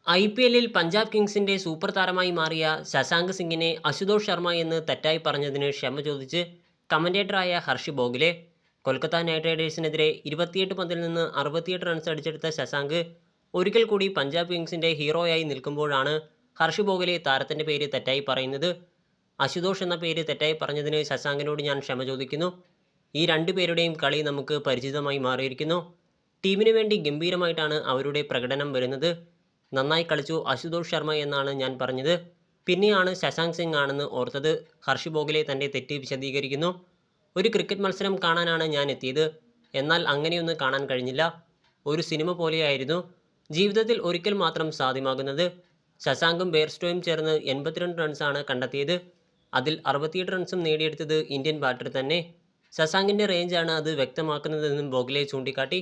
IPLൽ Punjab കിങ്സിന്റെ super താരമായി മാറിയ ശശാങ്ക് സിംഗിനെ അശുതോഷ് ശർമ്മ എന്ന് തെറ്റായി പറഞ്ഞതിന് ക്ഷമ ചോദിച്ച് കമന്റേറ്ററായ ഹർഷ് ബോഗ്ലെ. കൊൽക്കത്ത നൈറ്റ് റൈഡേഴ്സിനെതിരെ 28 പന്തിൽ നിന്ന് 68 റൺസ് അടിച്ചെടുത്ത ശശാങ്ക് ഒരിക്കൽ കൂടി പഞ്ചാബ് കിങ്സിന്റെ ഹീറോയായി നിൽക്കുമ്പോഴാണ് ഹർഷ് ബോഗ്ലെ താരത്തിന്റെ പേര് തെറ്റായി പറയുന്നത്. അശുതോഷ് എന്ന പേര് തെറ്റായി പറഞ്ഞതിന് ശശാങ്കിനോട് ഞാൻ ക്ഷമ ചോദിക്കുന്നു. ഈ രണ്ടുപേരുടെയും കളി നമുക്ക് പരിചിതമായി മാറിയിരിക്കുന്നു. ടീമിനു വേണ്ടി ഗംഭീരമായിട്ടാണ് അവരുടെ പ്രകടനം വരുന്നത്. നന്നായി കളിച്ചു അശുതോഷ് ശർമ്മ എന്നാണ് ഞാൻ പറഞ്ഞത്. പിന്നെയാണ് ശശാങ്ക് സിംഗ് ആണെന്ന് ഓർത്തത്. ഹർഷ് ബോഗ്ലെ തൻ്റെ തെറ്റ് വിശദീകരിക്കുന്നു. ഒരു ക്രിക്കറ്റ് മത്സരം കാണാനാണ് ഞാൻ എത്തിയത്. എന്നാൽ അങ്ങനെയൊന്നും കാണാൻ കഴിഞ്ഞില്ല. ഒരു സിനിമ പോലെയായിരുന്നു. ജീവിതത്തിൽ ഒരിക്കൽ മാത്രം സാധ്യമാകുന്നത്. ശശാങ്കും ബെയർസ്റ്റോയും ചേർന്ന് 82 റൺസാണ് കണ്ടെത്തിയത്. അതിൽ 68 റൺസും നേടിയെടുത്തത് ഇന്ത്യൻ ബാറ്റർ തന്നെ. ശശാങ്കിൻ്റെ റേഞ്ചാണ് അത് വ്യക്തമാക്കുന്നതെന്നും ബോഗ്ലെ ചൂണ്ടിക്കാട്ടി.